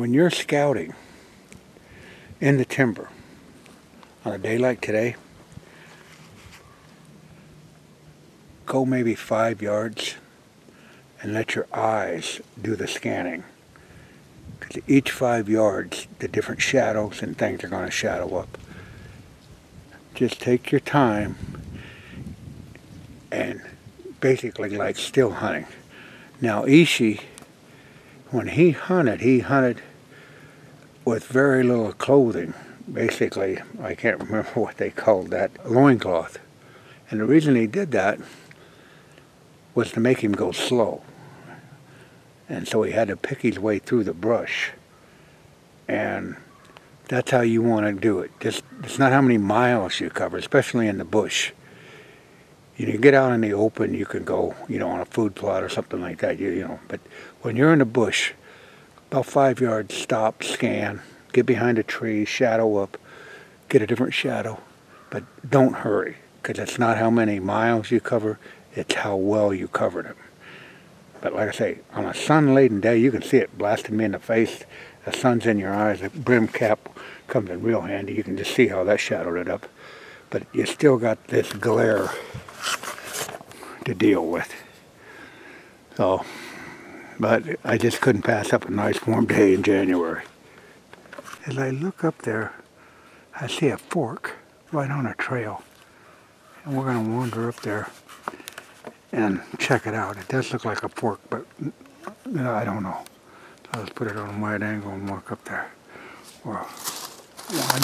when you're scouting in the timber on a day like today, go maybe 5 yards and let your eyes do the scanning. Because each 5 yards, the different shadows and things are going to shadow up. Just take your time and basically like still hunting. Now Ishi, when he hunted with very little clothing. Basically, I can't remember what they called that, loincloth. And the reason he did that was to make him go slow. And so he had to pick his way through the brush. And that's how you want to do it. It's not how many miles you cover, especially in the bush. You get out in the open, you can go, on a food plot or something like that, But when you're in the bush, about 5 yards, stop, scan, get behind a tree, shadow up, get a different shadow. But don't hurry, because it's not how many miles you cover, it's how well you covered them. But like I say, on a sun-laden day, you can see it blasting me in the face. The sun's in your eyes, the brim cap comes in real handy. You can just see how that shadowed it up. But you still got this glare to deal with. So, but I just couldn't pass up a nice warm day in January. As I look up there, I see a fork right on a trail. And we're going to wander up there and check it out. It does look like a fork, but I don't know. So let's put it on a wide angle and walk up there. Well, 1,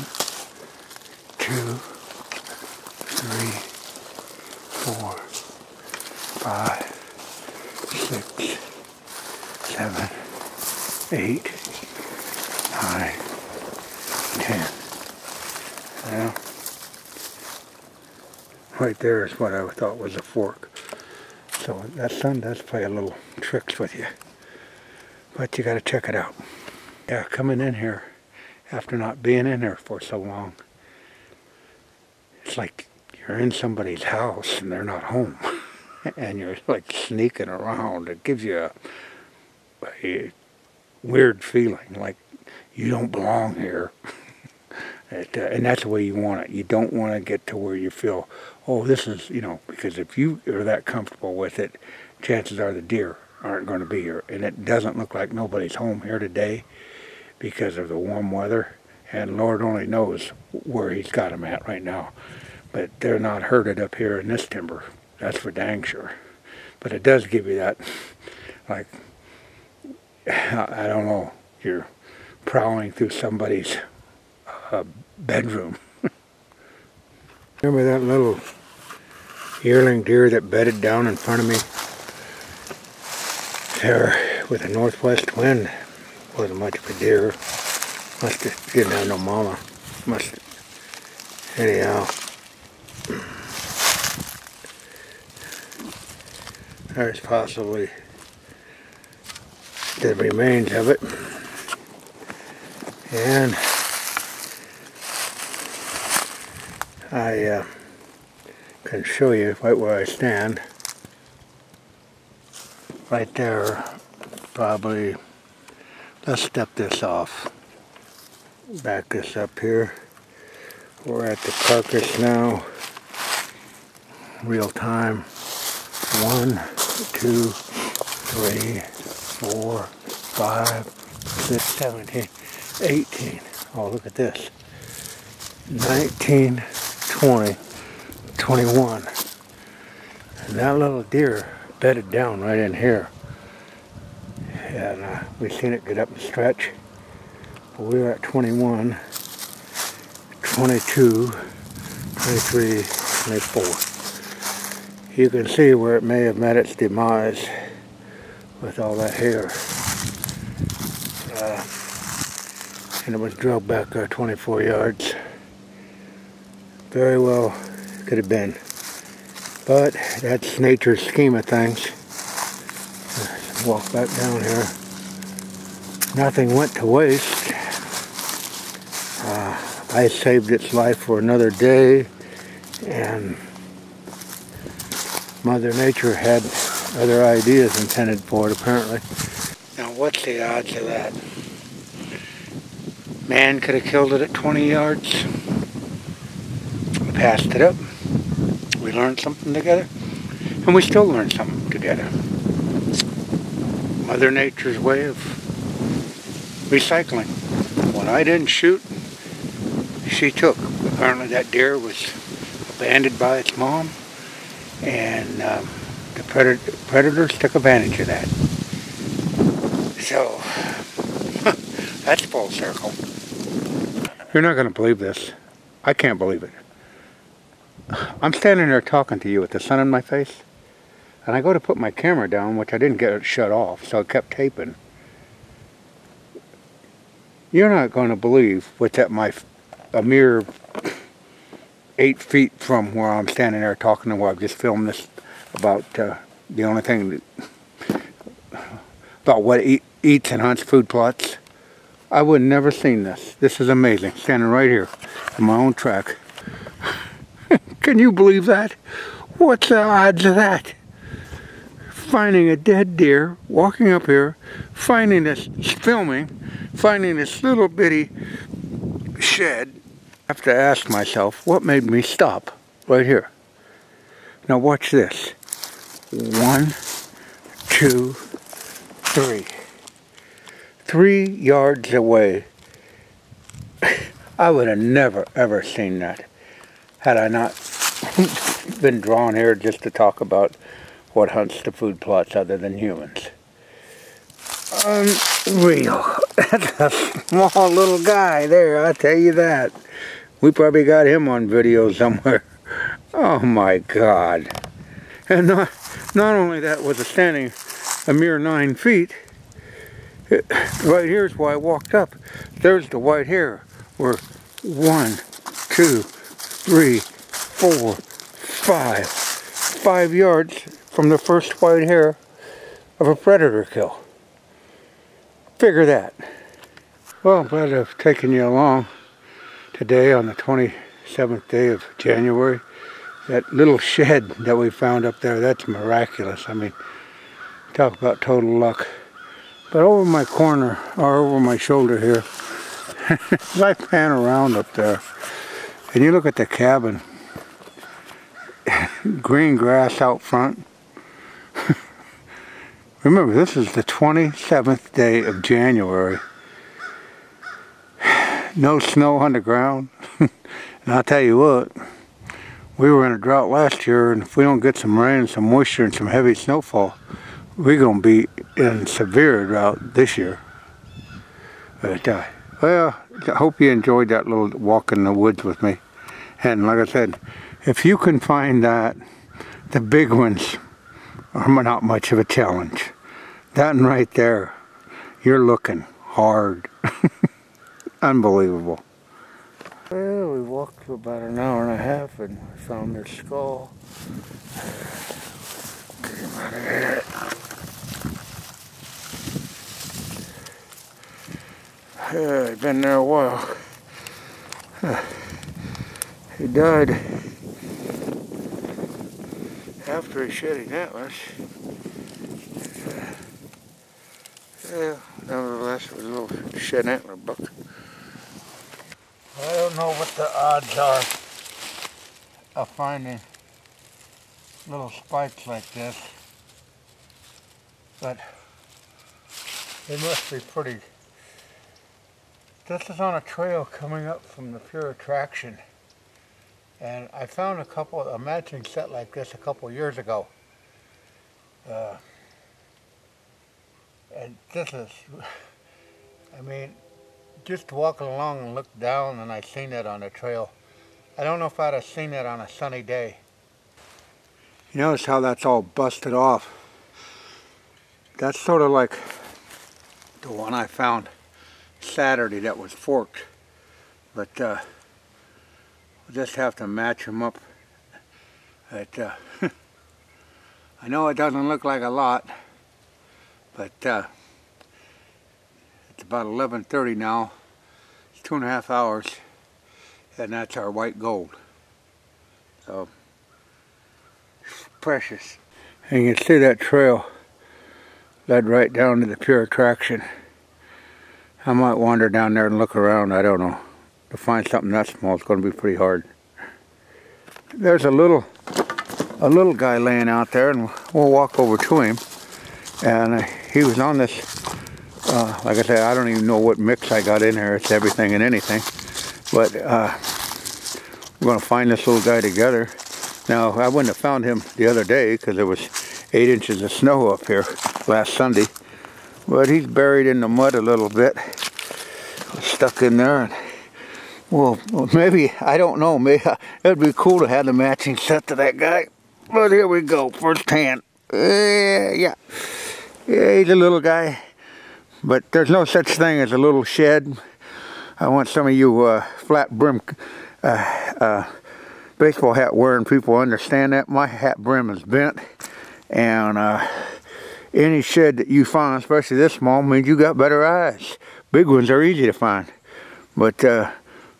2, 3, 4, 5, 6, 7, 8, 9, 10. Well, right there is what I thought was a fork. So that sun does play a little tricks with you. But you got to check it out. Yeah, coming in here after not being in here for so long, it's like you're in somebody's house and they're not home. And you're like sneaking around. It gives you a weird feeling, like you don't belong here. And that's the way you want it. You don't want to get to where you feel, oh, this is, because if you are that comfortable with it, chances are the deer aren't going to be here. And it doesn't look like nobody's home here today because of the warm weather. And Lord only knows where he's got them at right now. But they're not herded up here in this timber. That's for dang sure. But it does give you that, like, I don't know, you're prowling through somebody's bedroom. Remember that little yearling deer that bedded down in front of me there with a northwest wind? Wasn't much of a deer. Must have didn't have no mama. Must have, anyhow. There's possibly the remains of it. And I can show you right where I stand. Right there, probably, let's step this off. Back this up here. We're at the carcass now. Real time. 1, 2, 3, 4, 5, 6, 17, 18. Oh, look at this. 19, 20, 21. And that little deer bedded down right in here. And we've seen it get up and stretch. But we're at 21, 22, 23, 24. You can see where it may have met its demise with all that hair. And it was drilled back 24 yards. Very well could have been. But that's nature's scheme of things. Walk back down here. Nothing went to waste. I saved its life for another day, and Mother Nature had other ideas intended for it, apparently. Now, what's the odds of that? Man could have killed it at 20 yards. We passed it up. We learned something together. And we still learn something together. Mother Nature's way of recycling. When I didn't shoot, she took. Apparently that deer was abandoned by its mom, and the predators took advantage of that. So, that's full circle. You're not going to believe this. I can't believe it. I'm standing there talking to you with the sun in my face, and I go to put my camera down, which I didn't get it shut off, so it kept taping. You're not going to believe what's at a mere 8 feet from where I'm standing there talking to where I've just filmed this about the only thing about what eats and hunts food plots. I would never seen this. This is amazing. Standing right here on my own track. Can you believe that? What's the odds of that? Finding a dead deer, walking up here, finding this, filming, finding this little bitty shed. I have to ask myself, what made me stop right here? Now watch this. 1, 2, 3. 3 yards away. I would have never ever seen that had I not been drawn here just to talk about what hunts the food plots other than humans. Unreal. That's a small little guy there, I'll tell you that. We probably got him on video somewhere. Oh my God. And not only that, was it standing a mere 9 feet, right here's why I walked up. There's the white hair. We're 1, 2, 3, 4, 5. 5 yards from the first white hair of a predator kill. Figure that. Well, I'm glad I've taken you along today on the 27th day of January. That little shed that we found up there, that's miraculous. I mean, talk about total luck. But over my corner, or over my shoulder here, as I pan around up there, and you look at the cabin, green grass out front. Remember, this is the 27th day of January. No snow on the ground. And I'll tell you what, we were in a drought last year, and if we don't get some rain, some moisture, and some heavy snowfall, we're going to be in severe drought this year. But, well, I hope you enjoyed that little walk in the woods with me. And like I said, if you can find that, the big ones are not much of a challenge. That one right there, you're looking hard. Unbelievable. Well, we walked for about an hour and a half and found their skull. Get him out of here. Yeah, he'd been there a while. He died after he shed his antlers. Yeah, nevertheless, it was a little shed antler buck. I don't know what the odds are of finding little spikes like this, but they must be pretty. This is on a trail coming up from the Pure Attraction, and I found a matching set like this a couple years ago. And this is, I mean, just walking along and looked down and I seen that on the trail. I don't know if I'd have seen that on a sunny day. You notice how that's all busted off. That's sort of like the one I found Saturday that was forked. But we'll just have to match them up. I know it doesn't look like a lot, but it's about 11:30 now. It's 2.5 hours, and that's our white gold. So, it's precious. And you can see that trail led right down to the Pure Attraction. I might wander down there and look around. I don't know. To find something that small, it's going to be pretty hard. There's a little guy laying out there, and we'll walk over to him. And he was on this, like I said, I don't even know what mix I got in here. It's everything and anything. But we're going to find this little guy together. Now, I wouldn't have found him the other day because there was 8 inches of snow up here last Sunday. But he's buried in the mud a little bit. Stuck in there. And, well, maybe, I don't know. Maybe it'd be cool to have the matching set to that guy. But here we go, first hand. Yeah, he's a little guy. But there's no such thing as a little shed. I want some of you flat brim baseball hat wearing people understand that. My hat brim is bent. And any shed that you find, especially this small, means you got better eyes. Big ones are easy to find. But,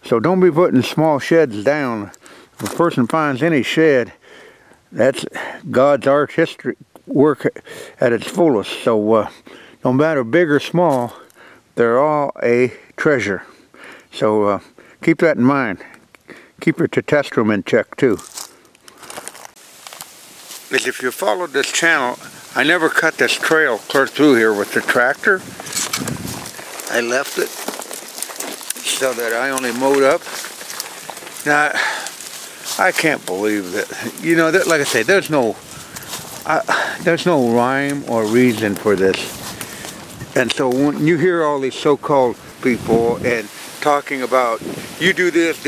so don't be putting small sheds down. If a person finds any shed, that's God's art history work at its fullest. So no matter big or small, they're all a treasure. So keep that in mind. Keep your testosterone in check too. As if you followed this channel, I never cut this trail clear through here with the tractor. I left it so that I only mowed up. Now, I can't believe that. You know, that, like I say, there's no rhyme or reason for this. And so when you hear all these so-called people and talking about, you do this,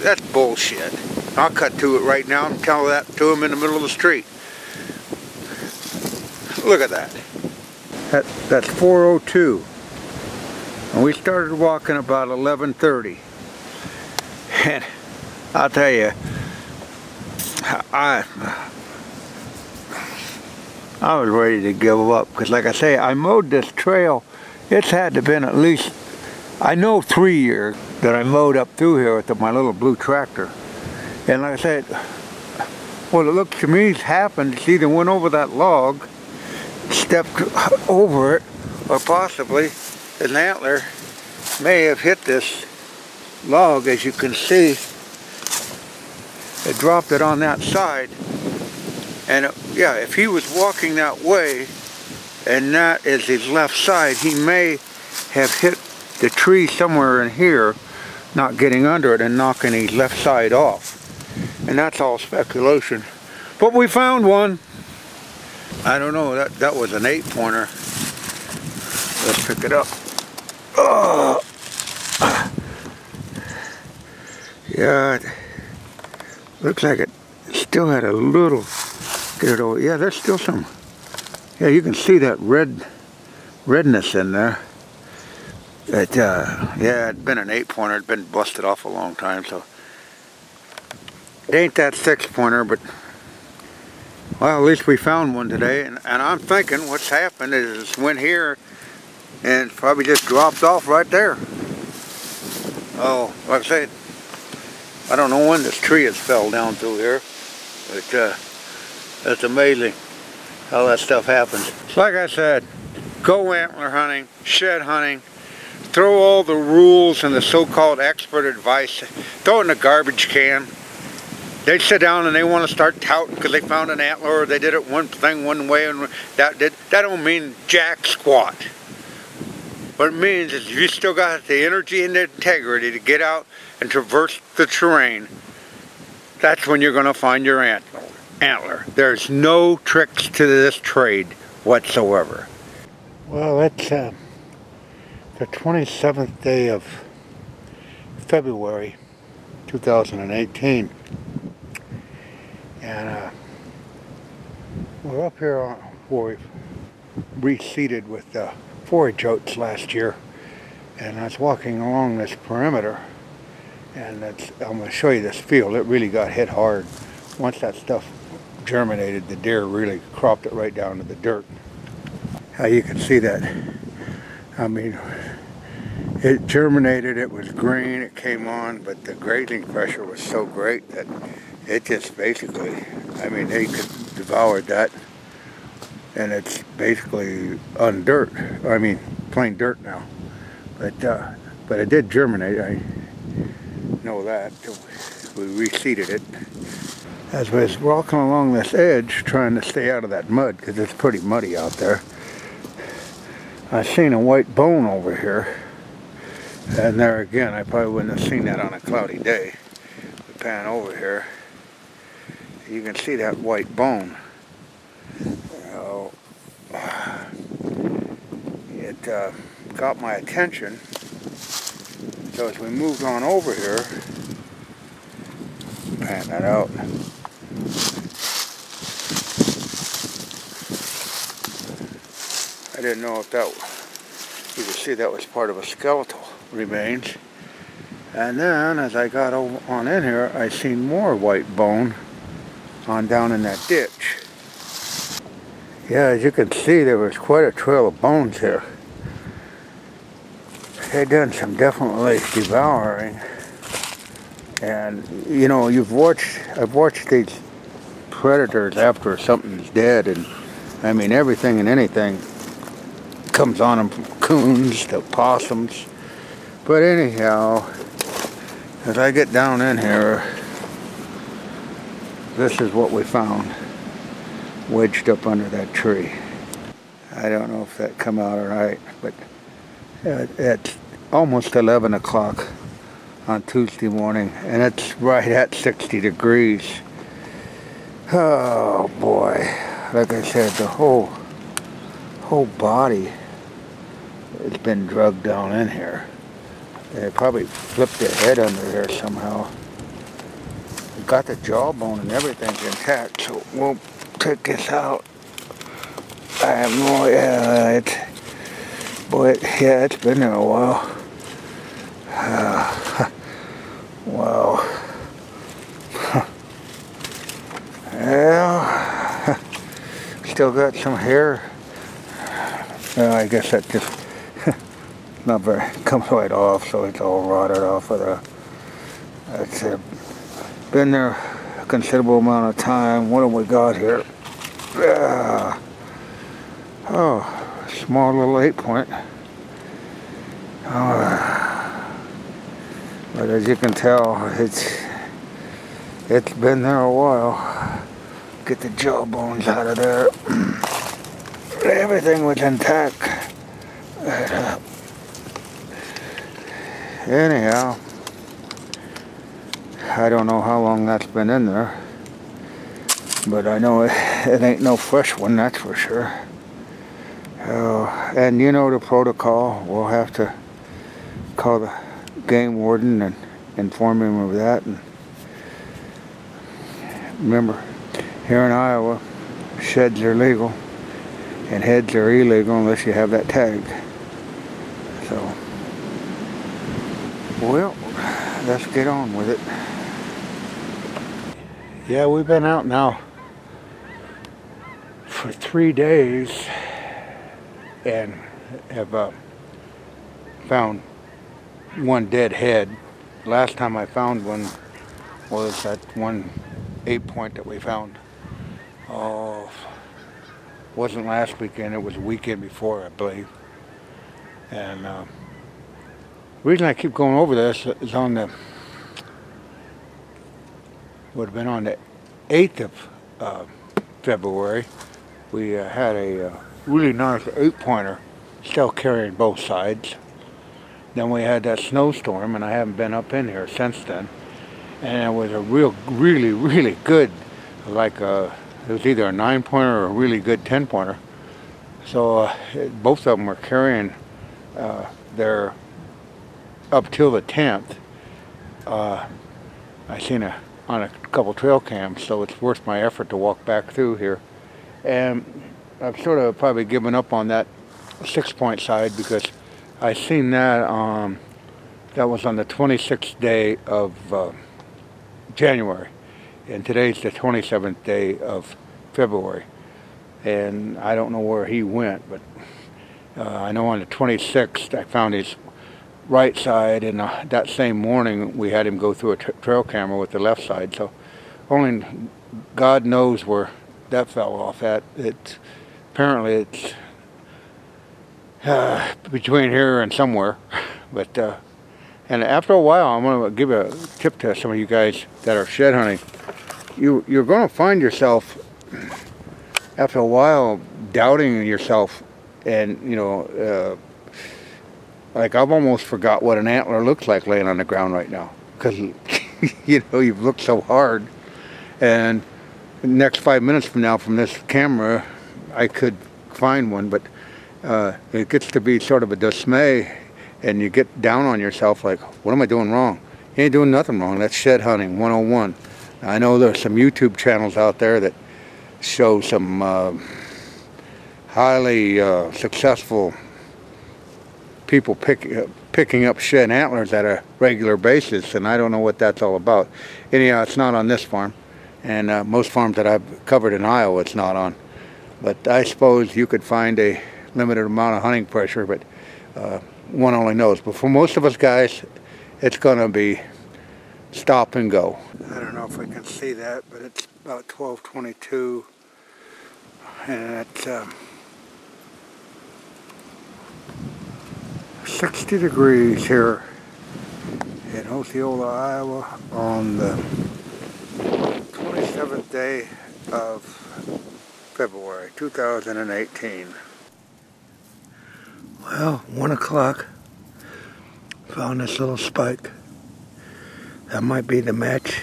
that's bullshit. I'll cut to it right now and tell that to them in the middle of the street. Look at that. That's 4:02. And we started walking about 11:30. And I'll tell you, I was ready to give up. Because like I say, I mowed this trail. It's had to have been at least, I know 3 years that I mowed up through here with my little blue tractor. And like I said, what it looks to me has happened, it's either went over that log, stepped over it, or possibly an antler may have hit this log. As you can see, it dropped it on that side. And yeah, if he was walking that way and that is his left side, he may have hit the tree somewhere in here, not getting under it and knocking his left side off. And that's all speculation. But we found one. I don't know, that was an 8-pointer. Let's pick it up. Oh. Yeah, it looks like it still had a little, get it over. Yeah, there's still some. Yeah, you can see that redness in there. Yeah, it'd been an 8-pointer. It'd been busted off a long time, so it ain't that 6-pointer, but well, at least we found one today. And I'm thinking what's happened is it went here and probably just dropped off right there. Oh, like I said, I don't know when this tree has fell down through here, but it's amazing how that stuff happens. Like I said, go antler hunting, shed hunting, throw all the rules and the so-called expert advice, throw it in a garbage can. They sit down and they want to start touting because they found an antler or they did it one thing one way, and that don't mean jack squat. What it means is you still got the energy and the integrity to get out and traverse the terrain. That's when you're going to find your antler. There's no tricks to this trade whatsoever. Well, it's the 27th day of February 2018. And we're up here where we've reseeded with forage oats last year, and I was walking along this perimeter, and I'm going to show you this field. It really got hit hard. Once that stuff germinated, the deer really cropped it right down to the dirt. How you can see that. I mean, it germinated, it was green, it came on, but the grazing pressure was so great that it just basically, I mean, they could devour that, and it's basically on dirt. I mean, plain dirt now. But it did germinate. I know that. We reseeded it. As I was walking along this edge, trying to stay out of that mud, because it's pretty muddy out there, I seen a white bone over here. And there again, I probably wouldn't have seen that on a cloudy day. We pan over here. You can see that white bone. It got my attention. So as we moved on over here, pan that out. I didn't know if that, you could see that was part of a skeletal remains. And then as I got on in here, I seen more white bone on down in that ditch. Yeah, as you can see, there was quite a trail of bones here. They done some definitely devouring. And you know, I've watched these predators after something's dead, and I mean everything and anything comes on them, from coons to possums. But anyhow, as I get down in here, this is what we found wedged up under that tree. I don't know if that come out right, but it's almost 11 o'clock on Tuesday morning, and it's right at 60 degrees. Oh boy, like I said, the whole body has been drugged down in here. It probably flipped the head under here somehow. It got the jawbone and everything's intact, so we'll take this out. I have no idea. It's been there a while. Wow. Yeah, still got some hair. I guess that just not very, comes right off, so it's all rotted off of the. It's been there a considerable amount of time. What have we got here? Oh, small little 8-point. But as you can tell, it's been there a while. Get the jawbones out of there. Everything was intact. Anyhow, I don't know how long that's been in there, but I know it ain't no fresh one, that's for sure. And you know the protocol. We'll have to call the game warden and inform him of that. And remember, here in Iowa, sheds are legal and heads are illegal unless you have that tag. So, well, let's get on with it. Yeah, we've been out now for 3 days and have found one dead head. Last time I found one was that one 8-point that we found. Oh, wasn't last weekend, it was a weekend before, I believe. And the reason I keep going over this is on the, would have been on the 8th of February, we had a really nice 8-pointer still carrying both sides. Then we had that snowstorm, and I haven't been up in here since then. And it was a really good, like it was either a 9-pointer or a really good 10-pointer. So both of them were carrying their up till the 10th. I seen on a couple trail cams, so it's worth my effort to walk back through here. And I've sort of probably given up on that 6-point side because I seen that that was on the 26th day of January, and today's the 27th day of February, and I don't know where he went, but I know on the 26th I found his right side, and that same morning we had him go through a trail camera with the left side, so only God knows where that fell off at. Apparently it's between here and somewhere. But and after a while, I'm going to give a tip to some of you guys that are shed hunting. You're going to find yourself after a while doubting yourself, and you know, like I've almost forgot what an antler looks like laying on the ground right now, because you know, you've looked so hard, and the next 5 minutes from now from this camera I could find one, but it gets to be sort of a dismay, and you get down on yourself like, what am I doing wrong? You ain't doing nothing wrong. That's shed hunting 101. I know there's some YouTube channels out there that show some highly successful people picking up shed antlers at a regular basis, and I don't know what that's all about. Anyhow, it's not on this farm, and most farms that I've covered in Iowa it's not on. But I suppose you could find a limited amount of hunting pressure, but one only knows. But for most of us guys, it's going to be stop and go. I don't know if I can see that, but it's about 12:22, and it's 60 degrees here in Osceola, Iowa on the 27th day of February 2018. Well, 1 o'clock, found this little spike. That might be the match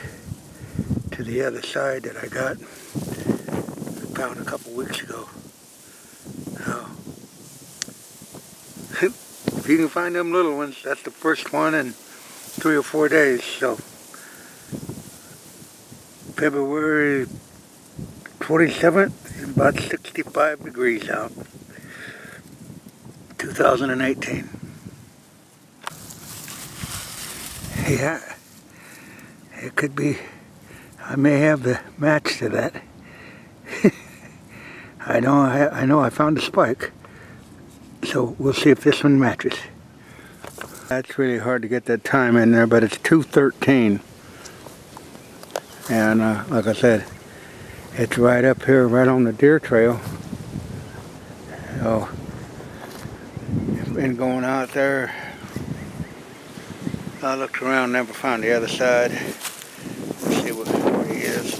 to the other side that I found a couple weeks ago. Now, if you can find them little ones, that's the first one in 3 or 4 days. So, February 27th, about 65 degrees out. 2018. Yeah, it could be, I may have the match to that. I know I found a spike, so we'll see if this one matches. That's really hard to get that time in there, but it's 2:13, and like I said, it's right up here, right on the deer trail. So, been going out there. I looked around, never found the other side. Let's see where he is.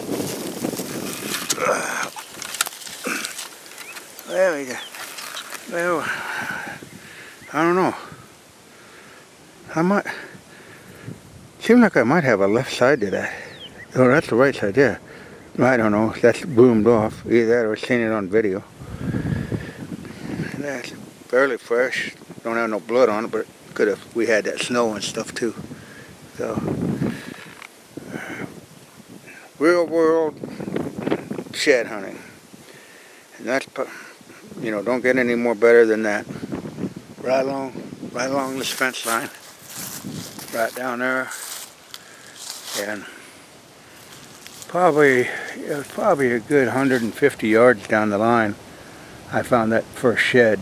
Well, I don't know. Seems like I might have a left side to that. Oh, that's the right side there. I don't know. That's boomed off. Either that or seen it on video. That's fairly fresh. Don't have no blood on it, but could have. We had that snow and stuff too. So, real world shed hunting, and that's, you know, don't get any more better than that. Right along this fence line, right down there, and it was probably a good 150 yards down the line. I found that first shed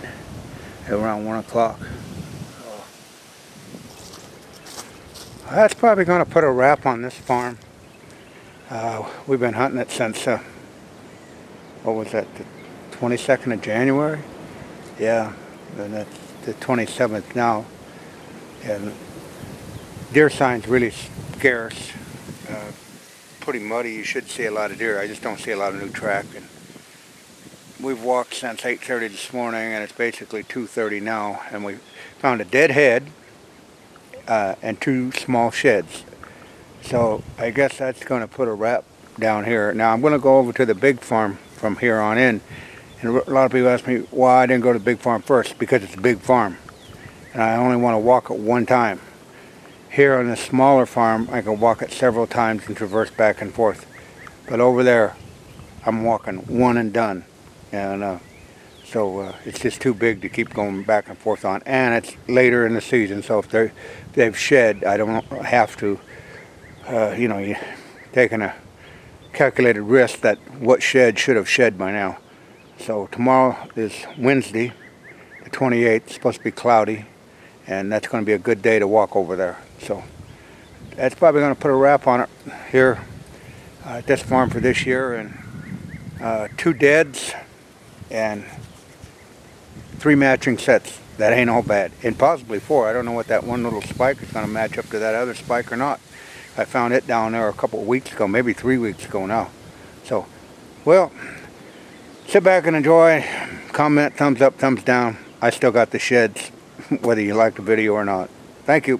at around 1 o'clock. That's probably going to put a wrap on this farm. We've been hunting it since, what was that, the 22nd of January? Yeah, and that's the 27th now. And deer sign's really scarce. Pretty muddy. You should see a lot of deer. I just don't see a lot of new track. And we've walked since 8:30 this morning, and it's basically 2:30 now, and we found a dead head and 2 small sheds. So I guess that's going to put a wrap down here. Now I'm going to go over to the big farm from here on in, and a lot of people ask me why I didn't go to the big farm first. Because it's a big farm, and I only want to walk it one time. Here on the smaller farm, I can walk it several times and traverse back and forth. But over there, I'm walking one and done. And so it's just too big to keep going back and forth on. And it's later in the season, so if they've shed, I don't have to, you know, you're taking a calculated risk that what shed should have shed by now. So tomorrow is Wednesday, the 28th. It's supposed to be cloudy, and that's going to be a good day to walk over there. So that's probably going to put a wrap on it here at this farm for this year. And 2 deads and 3 matching sets. That ain't all bad. And possibly 4. I don't know what that one little spike is going to match up to that other spike or not. I found it down there a couple of weeks ago, maybe 3 weeks ago now. So, well, sit back and enjoy. Comment, thumbs up, thumbs down. I still got the sheds, whether you like the video or not. Thank you.